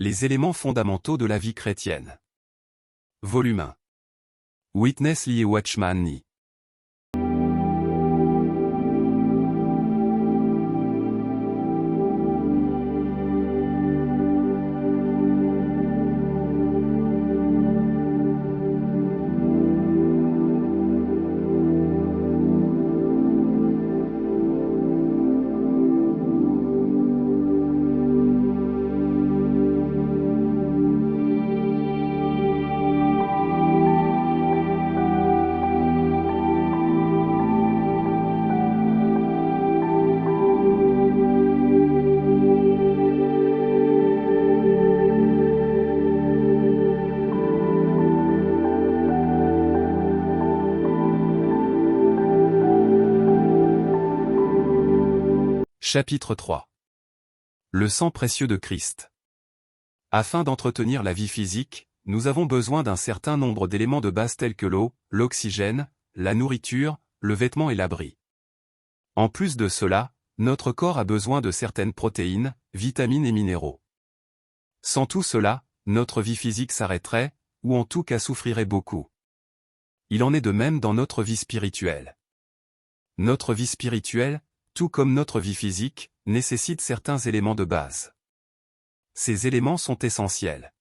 Les éléments fondamentaux de la vie chrétienne. Volume 1. Witness Lee et Watchman Nee. Chapitre 3. Le sang précieux de Christ. Afin d'entretenir la vie physique, nous avons besoin d'un certain nombre d'éléments de base tels que l'eau, l'oxygène, la nourriture, le vêtement et l'abri. En plus de cela, notre corps a besoin de certaines protéines, vitamines et minéraux. Sans tout cela, notre vie physique s'arrêterait, ou en tout cas souffrirait beaucoup. Il en est de même dans notre vie spirituelle. Notre vie spirituelle, tout comme notre vie physique, nécessite certains éléments de base. Ces éléments sont essentiels.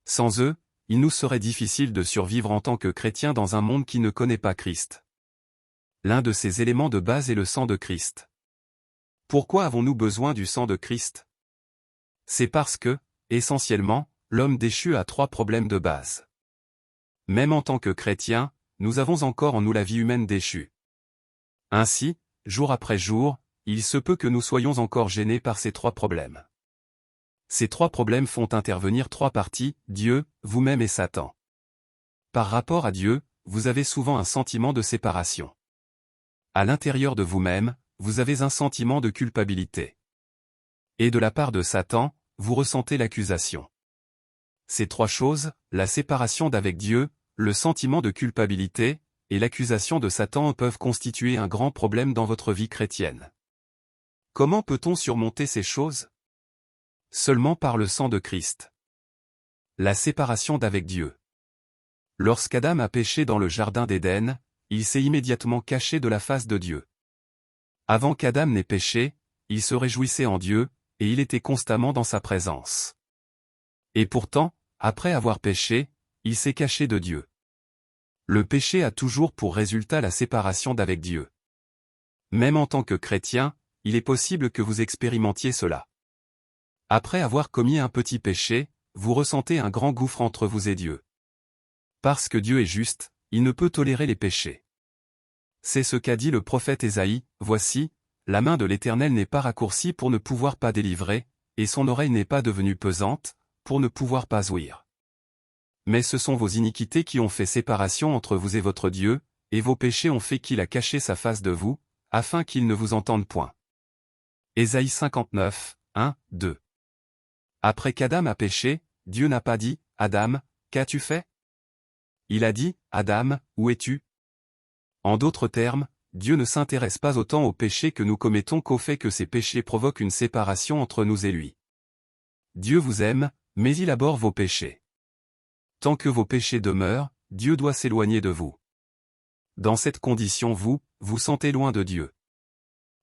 Sans eux, il nous serait difficile de survivre en tant que chrétiens dans un monde qui ne connaît pas Christ. L'un de ces éléments de base est le sang de Christ. Pourquoi avons-nous besoin du sang de Christ? C'est parce que, essentiellement, l'homme déchu a 3 problèmes de base. Même en tant que chrétiens, nous avons encore en nous la vie humaine déchue. Ainsi, jour après jour, il se peut que nous soyons encore gênés par ces 3 problèmes. Ces 3 problèmes font intervenir 3 parties, Dieu, vous-même et Satan. Par rapport à Dieu, vous avez souvent un sentiment de séparation. À l'intérieur de vous-même, vous avez un sentiment de culpabilité. Et de la part de Satan, vous ressentez l'accusation. Ces 3 choses, la séparation d'avec Dieu, le sentiment de culpabilité, et l'accusation de Satan peuvent constituer un grand problème dans votre vie chrétienne. Comment peut-on surmonter ces choses? Seulement par le sang de Christ. La séparation d'avec Dieu. Lorsqu'Adam a péché dans le jardin d'Éden, il s'est immédiatement caché de la face de Dieu. Avant qu'Adam n'ait péché, il se réjouissait en Dieu, et il était constamment dans sa présence. Et pourtant, après avoir péché, il s'est caché de Dieu. Le péché a toujours pour résultat la séparation d'avec Dieu. Même en tant que chrétien, il est possible que vous expérimentiez cela. Après avoir commis un petit péché, vous ressentez un grand gouffre entre vous et Dieu. Parce que Dieu est juste, il ne peut tolérer les péchés. C'est ce qu'a dit le prophète Ésaïe, « Voici, la main de l'Éternel n'est pas raccourcie pour ne pouvoir pas délivrer, et son oreille n'est pas devenue pesante, pour ne pouvoir pas ouïr. Mais ce sont vos iniquités qui ont fait séparation entre vous et votre Dieu, et vos péchés ont fait qu'il a caché sa face de vous, afin qu'il ne vous entende point. » Ésaïe 59, 1, 2. Après qu'Adam a péché, Dieu n'a pas dit, « Adam, qu'as-tu fait ?» Il a dit, « Adam, où es-tu » En d'autres termes, Dieu ne s'intéresse pas autant aux péchés que nous commettons qu'au fait que ces péchés provoquent une séparation entre nous et lui. Dieu vous aime, mais il abhorre vos péchés. Tant que vos péchés demeurent, Dieu doit s'éloigner de vous. Dans cette condition vous sentez loin de Dieu.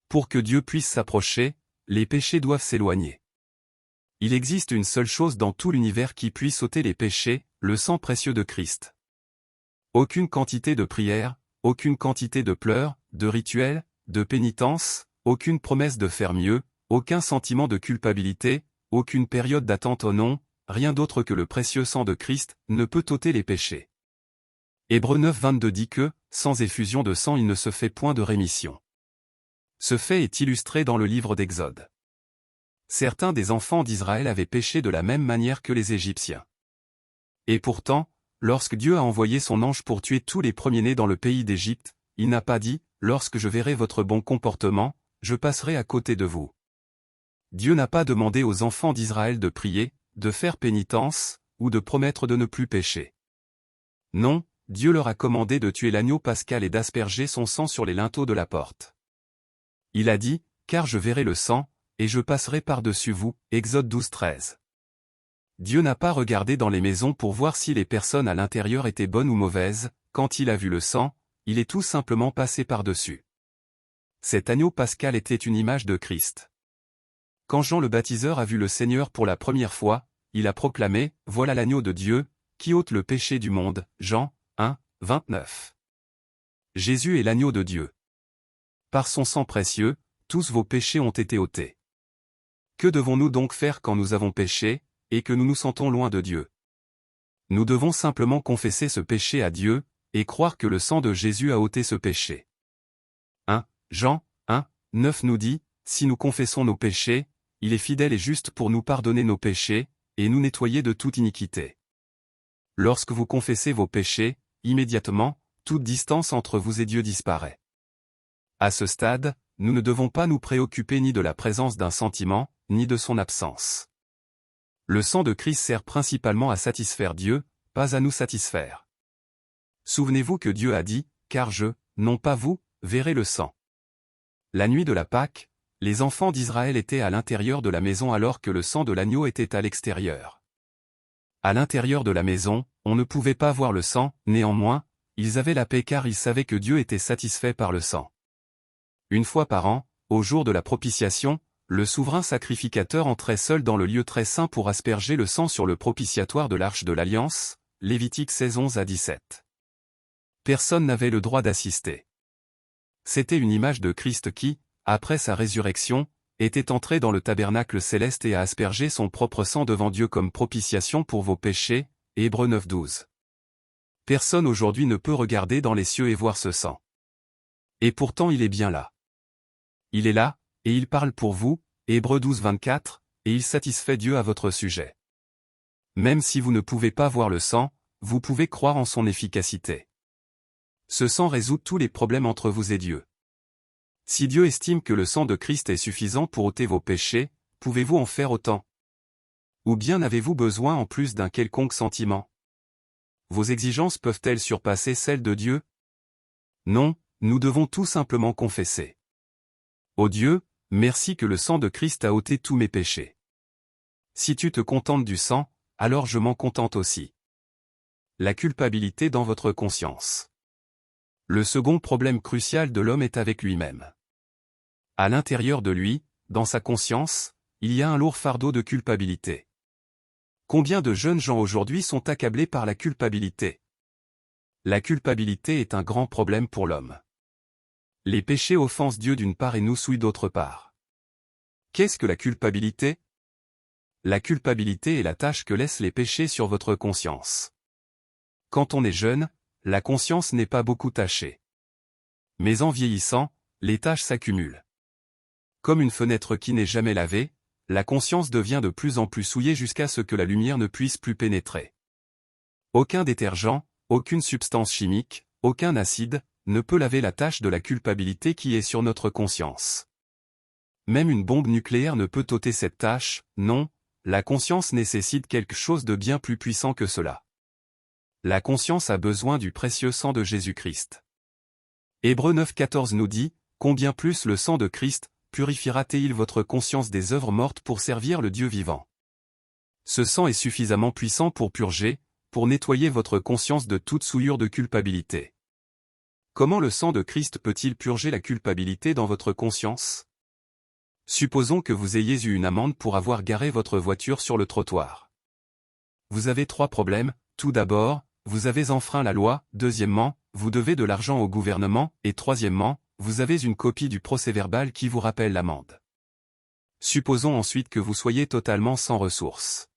Pour que Dieu puisse s'approcher, les péchés doivent s'éloigner. Il existe une seule chose dans tout l'univers qui puisse ôter les péchés, le sang précieux de Christ. Aucune quantité de prière, aucune quantité de pleurs, de rituels, de pénitence, aucune promesse de faire mieux, aucun sentiment de culpabilité, aucune période d'attente au non, rien d'autre que le précieux sang de Christ ne peut ôter les péchés. Hébreux 9, 22 dit que, sans effusion de sang il ne se fait point de rémission. Ce fait est illustré dans le livre d'Exode. Certains des enfants d'Israël avaient péché de la même manière que les Égyptiens. Et pourtant, lorsque Dieu a envoyé son ange pour tuer tous les premiers-nés dans le pays d'Égypte, il n'a pas dit, « Lorsque je verrai votre bon comportement, je passerai à côté de vous. » Dieu n'a pas demandé aux enfants d'Israël de prier, de faire pénitence, ou de promettre de ne plus pécher. Non, Dieu leur a commandé de tuer l'agneau pascal et d'asperger son sang sur les linteaux de la porte. Il a dit, « Car je verrai le sang, et je passerai par-dessus vous. » Exode 12, 13. Dieu n'a pas regardé dans les maisons pour voir si les personnes à l'intérieur étaient bonnes ou mauvaises, quand il a vu le sang, il est tout simplement passé par-dessus. Cet agneau pascal était une image de Christ. Quand Jean le baptiseur a vu le Seigneur pour la première fois, il a proclamé « Voilà l'agneau de Dieu, qui ôte le péché du monde » Jean 1, 29. Jésus est l'agneau de Dieu. Par son sang précieux, tous vos péchés ont été ôtés. Que devons-nous donc faire quand nous avons péché, et que nous nous sentons loin de Dieu? Nous devons simplement confesser ce péché à Dieu, et croire que le sang de Jésus a ôté ce péché. 1 Jean 1, 9 nous dit, si nous confessons nos péchés, il est fidèle et juste pour nous pardonner nos péchés, et nous nettoyer de toute iniquité. Lorsque vous confessez vos péchés, immédiatement, toute distance entre vous et Dieu disparaît. À ce stade, nous ne devons pas nous préoccuper ni de la présence d'un sentiment, ni de son absence. Le sang de Christ sert principalement à satisfaire Dieu, pas à nous satisfaire. Souvenez-vous que Dieu a dit, « Car je, non pas vous, verrai le sang ». La nuit de la Pâque, les enfants d'Israël étaient à l'intérieur de la maison alors que le sang de l'agneau était à l'extérieur. À l'intérieur de la maison, on ne pouvait pas voir le sang, néanmoins, ils avaient la paix car ils savaient que Dieu était satisfait par le sang. Une fois par an, au jour de la propitiation, le souverain sacrificateur entrait seul dans le lieu très saint pour asperger le sang sur le propitiatoire de l'Arche de l'Alliance, Lévitique 16, 11 à 17. Personne n'avait le droit d'assister. C'était une image de Christ qui, après sa résurrection, était entré dans le tabernacle céleste et a aspergé son propre sang devant Dieu comme propitiation pour vos péchés, Hébreux 9, 12. Personne aujourd'hui ne peut regarder dans les cieux et voir ce sang. Et pourtant il est bien là. Il est là, et il parle pour vous, Hébreux 12, 24, et il satisfait Dieu à votre sujet. Même si vous ne pouvez pas voir le sang, vous pouvez croire en son efficacité. Ce sang résout tous les problèmes entre vous et Dieu. Si Dieu estime que le sang de Christ est suffisant pour ôter vos péchés, pouvez-vous en faire autant? Ou bien avez-vous besoin en plus d'un quelconque sentiment? Vos exigences peuvent-elles surpasser celles de Dieu? Non, nous devons tout simplement confesser. Ô Dieu, merci que le sang de Christ a ôté tous mes péchés. Si tu te contentes du sang, alors je m'en contente aussi. La culpabilité dans votre conscience. Le second problème crucial de l'homme est avec lui-même. À l'intérieur de lui, dans sa conscience, il y a un lourd fardeau de culpabilité. Combien de jeunes gens aujourd'hui sont accablés par la culpabilité? La culpabilité est un grand problème pour l'homme. Les péchés offensent Dieu d'une part et nous souillent d'autre part. Qu'est-ce que la culpabilité? La culpabilité est la tâche que laissent les péchés sur votre conscience. Quand on est jeune, la conscience n'est pas beaucoup tachée. Mais en vieillissant, les tâches s'accumulent. Comme une fenêtre qui n'est jamais lavée, la conscience devient de plus en plus souillée jusqu'à ce que la lumière ne puisse plus pénétrer. Aucun détergent, aucune substance chimique, aucun acide, ne peut laver la tache de la culpabilité qui est sur notre conscience. Même une bombe nucléaire ne peut ôter cette tache, non, la conscience nécessite quelque chose de bien plus puissant que cela. La conscience a besoin du précieux sang de Jésus-Christ. Hébreux 9, 14 nous dit, « Combien plus le sang de Christ purifiera-t-il votre conscience des œuvres mortes pour servir le Dieu vivant ?» Ce sang est suffisamment puissant pour purger, pour nettoyer votre conscience de toute souillure de culpabilité. Comment le sang de Christ peut-il purger la culpabilité dans votre conscience? Supposons que vous ayez eu une amende pour avoir garé votre voiture sur le trottoir. Vous avez 3 problèmes, tout d'abord, vous avez enfreint la loi, deuxièmement, vous devez de l'argent au gouvernement, et troisièmement, vous avez une copie du procès-verbal qui vous rappelle l'amende. Supposons ensuite que vous soyez totalement sans ressources.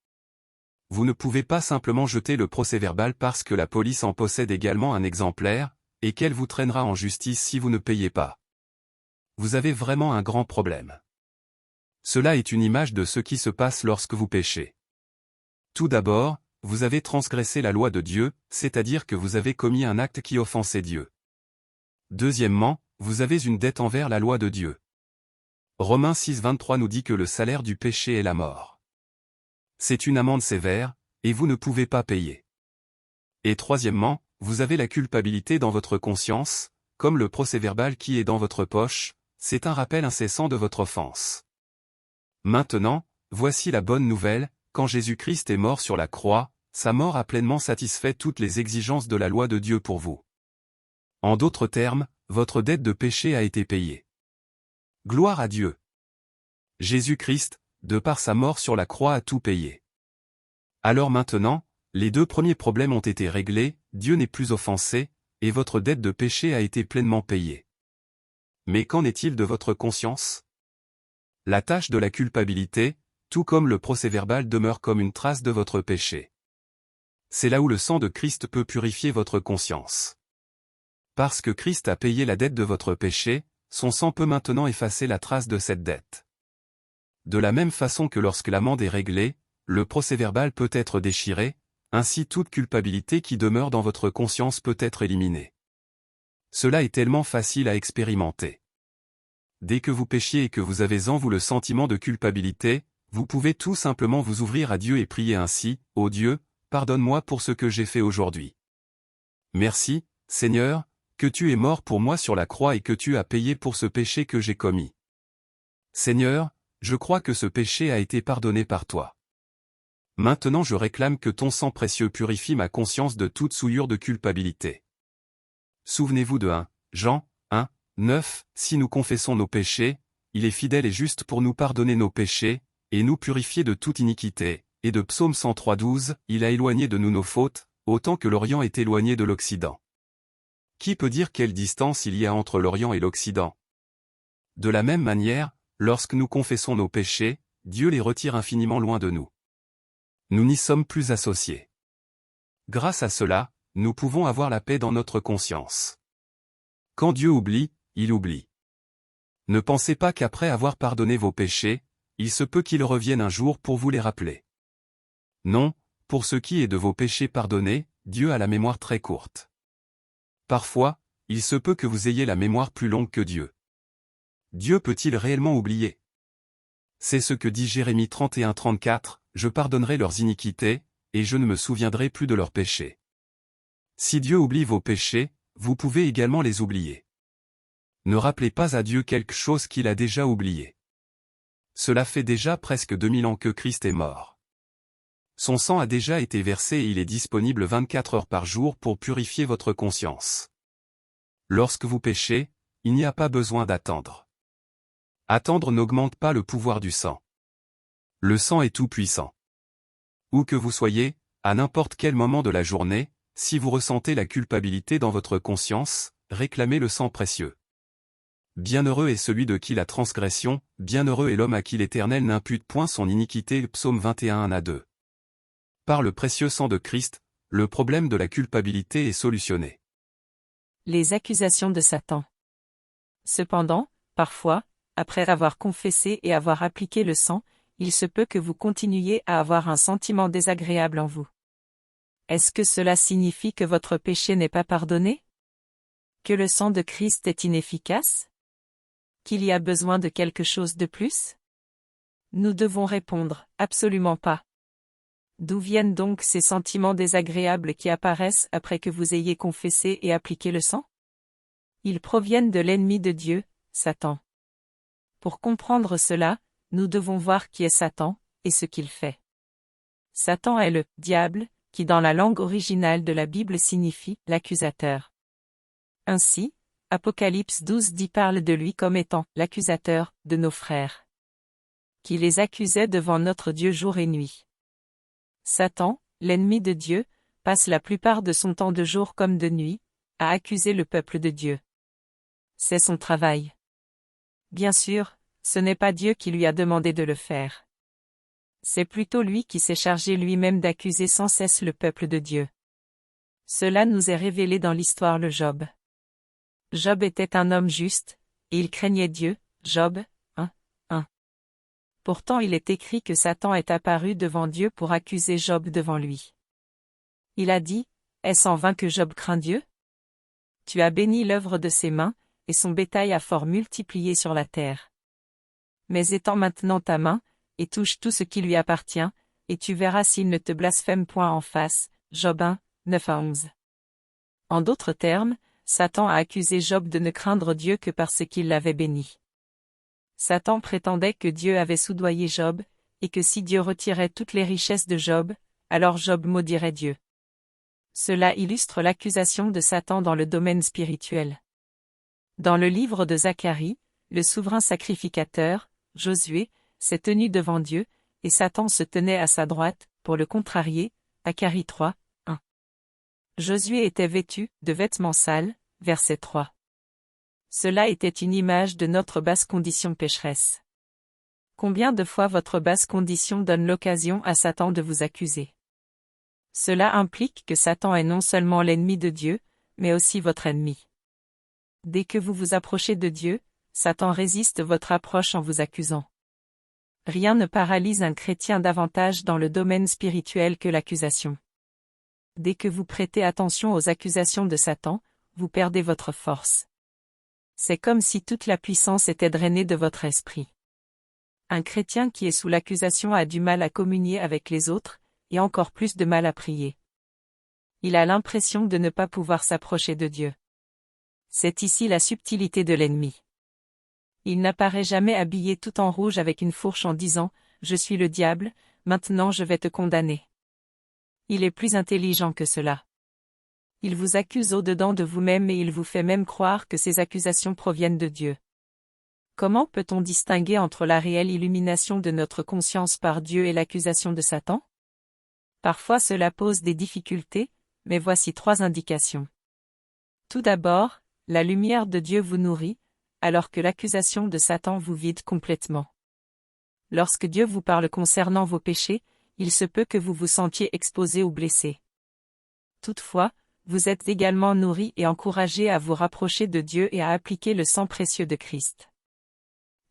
Vous ne pouvez pas simplement jeter le procès-verbal parce que la police en possède également un exemplaire, et qu'elle vous traînera en justice si vous ne payez pas. Vous avez vraiment un grand problème. Cela est une image de ce qui se passe lorsque vous péchez. Tout d'abord, vous avez transgressé la loi de Dieu, c'est-à-dire que vous avez commis un acte qui offensait Dieu. Deuxièmement, vous avez une dette envers la loi de Dieu. Romains 6, 23 nous dit que le salaire du péché est la mort. C'est une amende sévère, et vous ne pouvez pas payer. Et troisièmement, vous avez la culpabilité dans votre conscience, comme le procès-verbal qui est dans votre poche, c'est un rappel incessant de votre offense. Maintenant, voici la bonne nouvelle, quand Jésus-Christ est mort sur la croix, sa mort a pleinement satisfait toutes les exigences de la loi de Dieu pour vous. En d'autres termes, votre dette de péché a été payée. Gloire à Dieu. Jésus-Christ, de par sa mort sur la croix, a tout payé. Alors maintenant, les deux premiers problèmes ont été réglés, Dieu n'est plus offensé, et votre dette de péché a été pleinement payée. Mais qu'en est-il de votre conscience? La tâche de la culpabilité, tout comme le procès-verbal, demeure comme une trace de votre péché. C'est là où le sang de Christ peut purifier votre conscience. Parce que Christ a payé la dette de votre péché, son sang peut maintenant effacer la trace de cette dette. De la même façon que lorsque l'amende est réglée, le procès-verbal peut être déchiré, ainsi toute culpabilité qui demeure dans votre conscience peut être éliminée. Cela est tellement facile à expérimenter. Dès que vous péchiez et que vous avez en vous le sentiment de culpabilité, vous pouvez tout simplement vous ouvrir à Dieu et prier ainsi, « Ô Dieu, pardonne-moi pour ce que j'ai fait aujourd'hui. Merci, Seigneur, que tu es mort pour moi sur la croix et que tu as payé pour ce péché que j'ai commis. Seigneur, je crois que ce péché a été pardonné par toi. Maintenant je réclame que ton sang précieux purifie ma conscience de toute souillure de culpabilité. » Souvenez-vous de 1 Jean 1, 9, si nous confessons nos péchés, il est fidèle et juste pour nous pardonner nos péchés, et nous purifier de toute iniquité, et de Psaume 103, 12, il a éloigné de nous nos fautes, autant que l'Orient est éloigné de l'Occident. Qui peut dire quelle distance il y a entre l'Orient et l'Occident? De la même manière, lorsque nous confessons nos péchés, Dieu les retire infiniment loin de nous. Nous n'y sommes plus associés. Grâce à cela, nous pouvons avoir la paix dans notre conscience. Quand Dieu oublie, il oublie. Ne pensez pas qu'après avoir pardonné vos péchés, il se peut qu'il revienne un jour pour vous les rappeler. Non, pour ce qui est de vos péchés pardonnés, Dieu a la mémoire très courte. Parfois, il se peut que vous ayez la mémoire plus longue que Dieu. Dieu peut-il réellement oublier? C'est ce que dit Jérémie 31, 34, « Je pardonnerai leurs iniquités, et je ne me souviendrai plus de leurs péchés. » Si Dieu oublie vos péchés, vous pouvez également les oublier. Ne rappelez pas à Dieu quelque chose qu'il a déjà oublié. Cela fait déjà presque 2000 ans que Christ est mort. Son sang a déjà été versé et il est disponible 24 heures par jour pour purifier votre conscience. Lorsque vous péchez, il n'y a pas besoin d'attendre. Attendre n'augmente pas le pouvoir du sang. Le sang est tout puissant. Où que vous soyez, à n'importe quel moment de la journée, si vous ressentez la culpabilité dans votre conscience, réclamez le sang précieux. Bienheureux est celui de qui la transgression, bienheureux est l'homme à qui l'Éternel n'impute point son iniquité. Psaume 21, 1 à 2. Par le précieux sang de Christ, le problème de la culpabilité est solutionné. Les accusations de Satan. Cependant, parfois, après avoir confessé et avoir appliqué le sang, il se peut que vous continuiez à avoir un sentiment désagréable en vous. Est-ce que cela signifie que votre péché n'est pas pardonné? Que le sang de Christ est inefficace? Qu'il y a besoin de quelque chose de plus? Nous devons répondre, absolument pas. D'où viennent donc ces sentiments désagréables qui apparaissent après que vous ayez confessé et appliqué le sang? Ils proviennent de l'ennemi de Dieu, Satan. Pour comprendre cela, nous devons voir qui est Satan, et ce qu'il fait. Satan est le « diable », qui dans la langue originale de la Bible signifie « l'accusateur ». Ainsi, Apocalypse 12 parle de lui comme étant « l'accusateur » de nos frères, qui les accusait devant notre Dieu jour et nuit. Satan, l'ennemi de Dieu, passe la plupart de son temps de jour comme de nuit, à accuser le peuple de Dieu. C'est son travail. Bien sûr, ce n'est pas Dieu qui lui a demandé de le faire. C'est plutôt lui qui s'est chargé lui-même d'accuser sans cesse le peuple de Dieu. Cela nous est révélé dans l'histoire de Job. Job était un homme juste, et il craignait Dieu, Job 1, 1. Pourtant il est écrit que Satan est apparu devant Dieu pour accuser Job devant lui. Il a dit, « Est-ce en vain que Job craint Dieu? Tu as béni l'œuvre de ses mains, et son bétail a fort multiplié sur la terre. Mais étends maintenant ta main, et touche tout ce qui lui appartient, et tu verras s'il ne te blasphème point en face. » Job 1, 9 à 11. En d'autres termes, Satan a accusé Job de ne craindre Dieu que parce qu'il l'avait béni. Satan prétendait que Dieu avait soudoyé Job, et que si Dieu retirait toutes les richesses de Job, alors Job maudirait Dieu. Cela illustre l'accusation de Satan dans le domaine spirituel. Dans le livre de Zacharie, le souverain sacrificateur, Josué, s'est tenu devant Dieu, et Satan se tenait à sa droite, pour le contrarier, Zacharie 3, 1. Josué était vêtu de vêtements sales, verset 3. Cela était une image de notre basse condition pécheresse. Combien de fois votre basse condition donne l'occasion à Satan de vous accuser? Cela implique que Satan est non seulement l'ennemi de Dieu, mais aussi votre ennemi. Dès que vous vous approchez de Dieu, Satan résiste votre approche en vous accusant. Rien ne paralyse un chrétien davantage dans le domaine spirituel que l'accusation. Dès que vous prêtez attention aux accusations de Satan, vous perdez votre force. C'est comme si toute la puissance était drainée de votre esprit. Un chrétien qui est sous l'accusation a du mal à communier avec les autres, et encore plus de mal à prier. Il a l'impression de ne pas pouvoir s'approcher de Dieu. C'est ici la subtilité de l'ennemi. Il n'apparaît jamais habillé tout en rouge avec une fourche en disant « Je suis le diable, maintenant je vais te condamner ». Il est plus intelligent que cela. Il vous accuse au-dedans de vous-même et il vous fait même croire que ces accusations proviennent de Dieu. Comment peut-on distinguer entre la réelle illumination de notre conscience par Dieu et l'accusation de Satan? Parfois cela pose des difficultés, mais voici 3 indications. Tout d'abord, la lumière de Dieu vous nourrit, alors que l'accusation de Satan vous vide complètement. Lorsque Dieu vous parle concernant vos péchés, il se peut que vous vous sentiez exposé ou blessé. Toutefois, vous êtes également nourri et encouragé à vous rapprocher de Dieu et à appliquer le sang précieux de Christ.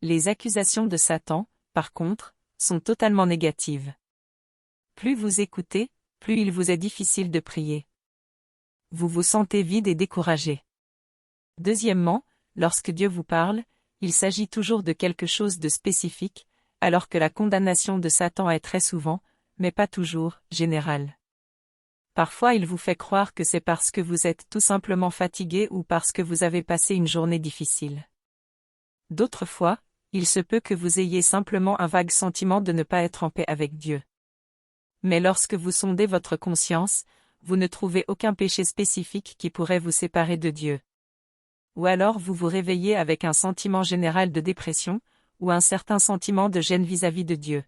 Les accusations de Satan, par contre, sont totalement négatives. Plus vous écoutez, plus il vous est difficile de prier. Vous vous sentez vide et découragé. Deuxièmement, lorsque Dieu vous parle, il s'agit toujours de quelque chose de spécifique, alors que la condamnation de Satan est très souvent, mais pas toujours, générale. Parfois il vous fait croire que c'est parce que vous êtes tout simplement fatigué ou parce que vous avez passé une journée difficile. D'autres fois, il se peut que vous ayez simplement un vague sentiment de ne pas être en paix avec Dieu. Mais lorsque vous sondez votre conscience, vous ne trouvez aucun péché spécifique qui pourrait vous séparer de Dieu. Ou alors vous vous réveillez avec un sentiment général de dépression, ou un certain sentiment de gêne vis-à-vis de Dieu.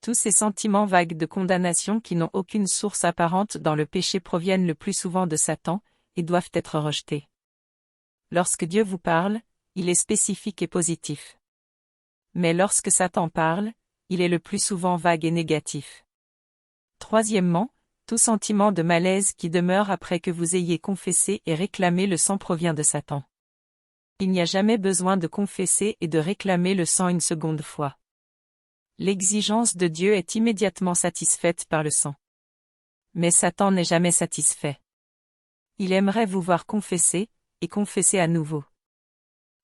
Tous ces sentiments vagues de condamnation qui n'ont aucune source apparente dans le péché proviennent le plus souvent de Satan, et doivent être rejetés. Lorsque Dieu vous parle, il est spécifique et positif. Mais lorsque Satan parle, il est le plus souvent vague et négatif. Troisièmement, tout sentiment de malaise qui demeure après que vous ayez confessé et réclamé le sang provient de Satan. Il n'y a jamais besoin de confesser et de réclamer le sang une seconde fois. L'exigence de Dieu est immédiatement satisfaite par le sang. Mais Satan n'est jamais satisfait. Il aimerait vous voir confesser, et confesser à nouveau.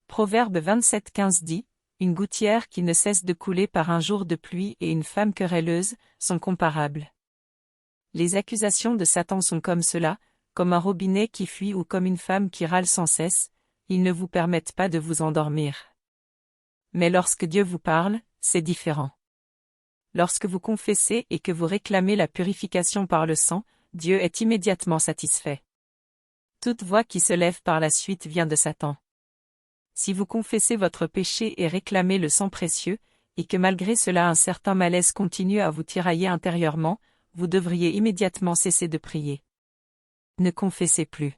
Proverbe 27:15 dit, « Une gouttière qui ne cesse de couler par un jour de pluie et une femme querelleuse, sont comparables. » Les accusations de Satan sont comme cela, comme un robinet qui fuit ou comme une femme qui râle sans cesse, ils ne vous permettent pas de vous endormir. Mais lorsque Dieu vous parle, c'est différent. Lorsque vous confessez et que vous réclamez la purification par le sang, Dieu est immédiatement satisfait. Toute voix qui se lève par la suite vient de Satan. Si vous confessez votre péché et réclamez le sang précieux, et que malgré cela un certain malaise continue à vous tirailler intérieurement, vous devriez immédiatement cesser de prier. Ne confessez plus.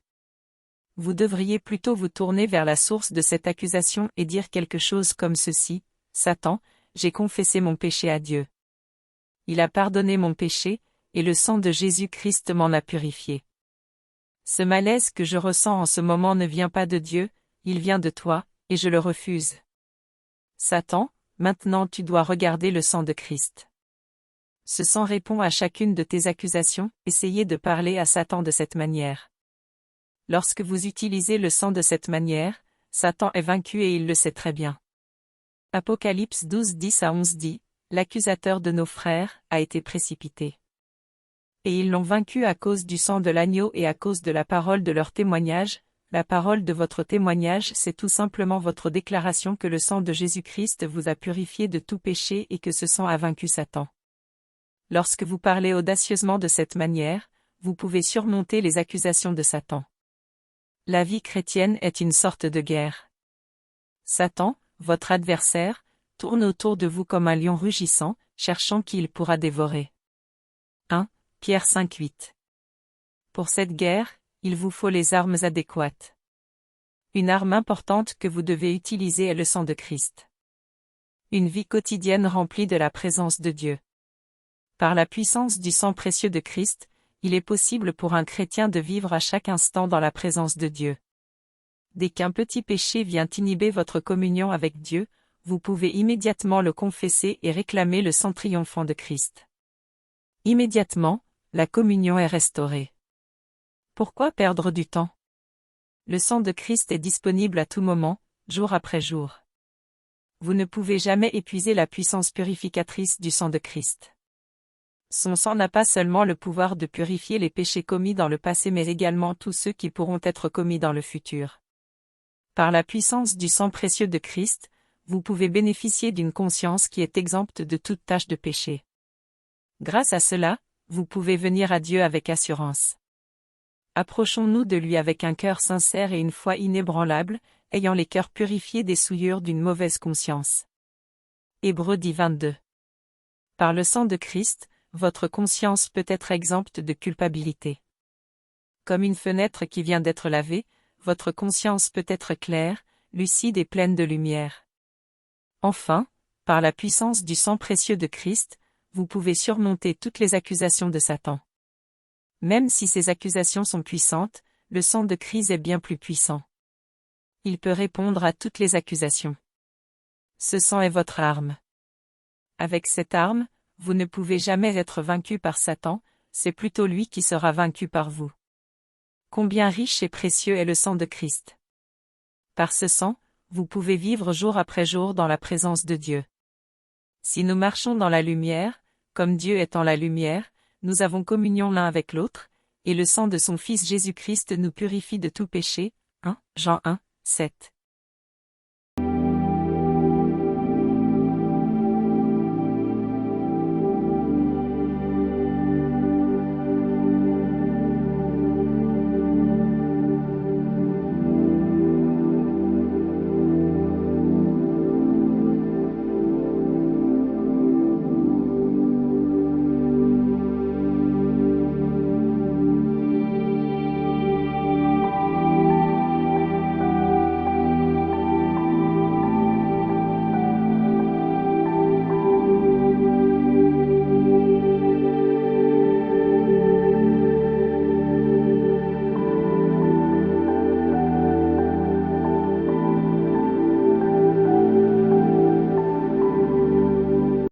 Vous devriez plutôt vous tourner vers la source de cette accusation et dire quelque chose comme ceci, « Satan, j'ai confessé mon péché à Dieu. Il a pardonné mon péché, et le sang de Jésus-Christ m'en a purifié. Ce malaise que je ressens en ce moment ne vient pas de Dieu, il vient de toi, et je le refuse. Satan, maintenant tu dois regarder le sang de Christ. » Ce sang répond à chacune de tes accusations, essayez de parler à Satan de cette manière. Lorsque vous utilisez le sang de cette manière, Satan est vaincu et il le sait très bien. Apocalypse 12:10-11 dit, « L'accusateur de nos frères a été précipité. Et ils l'ont vaincu à cause du sang de l'agneau et à cause de la parole de leur témoignage, la parole de votre témoignage, c'est tout simplement votre déclaration que le sang de Jésus-Christ vous a purifié de tout péché et que ce sang a vaincu Satan. Lorsque vous parlez audacieusement de cette manière, vous pouvez surmonter les accusations de Satan. La vie chrétienne est une sorte de guerre. Satan, votre adversaire, tourne autour de vous comme un lion rugissant, cherchant qui il pourra dévorer. 1 Pierre 5:8. Pour cette guerre, il vous faut les armes adéquates. Une arme importante que vous devez utiliser est le sang de Christ. Une vie quotidienne remplie de la présence de Dieu. Par la puissance du sang précieux de Christ, il est possible pour un chrétien de vivre à chaque instant dans la présence de Dieu. Dès qu'un petit péché vient inhiber votre communion avec Dieu, vous pouvez immédiatement le confesser et réclamer le sang triomphant de Christ. Immédiatement, la communion est restaurée. Pourquoi perdre du temps? Le sang de Christ est disponible à tout moment, jour après jour. Vous ne pouvez jamais épuiser la puissance purificatrice du sang de Christ. Son sang n'a pas seulement le pouvoir de purifier les péchés commis dans le passé mais également tous ceux qui pourront être commis dans le futur. Par la puissance du sang précieux de Christ, vous pouvez bénéficier d'une conscience qui est exempte de toute tâche de péché. Grâce à cela, vous pouvez venir à Dieu avec assurance. Approchons-nous de lui avec un cœur sincère et une foi inébranlable, ayant les cœurs purifiés des souillures d'une mauvaise conscience. Hébreux 10:22. Par le sang de Christ, votre conscience peut être exempte de culpabilité. Comme une fenêtre qui vient d'être lavée, votre conscience peut être claire, lucide et pleine de lumière. Enfin, par la puissance du sang précieux de Christ, vous pouvez surmonter toutes les accusations de Satan. Même si ces accusations sont puissantes, le sang de Christ est bien plus puissant. Il peut répondre à toutes les accusations. Ce sang est votre arme. Avec cette arme, vous ne pouvez jamais être vaincu par Satan, c'est plutôt lui qui sera vaincu par vous. Combien riche et précieux est le sang de Christ. Par ce sang, vous pouvez vivre jour après jour dans la présence de Dieu. Si nous marchons dans la lumière, comme Dieu est en la lumière, nous avons communion l'un avec l'autre, et le sang de son Fils Jésus-Christ nous purifie de tout péché. 1 Jean 1, 7.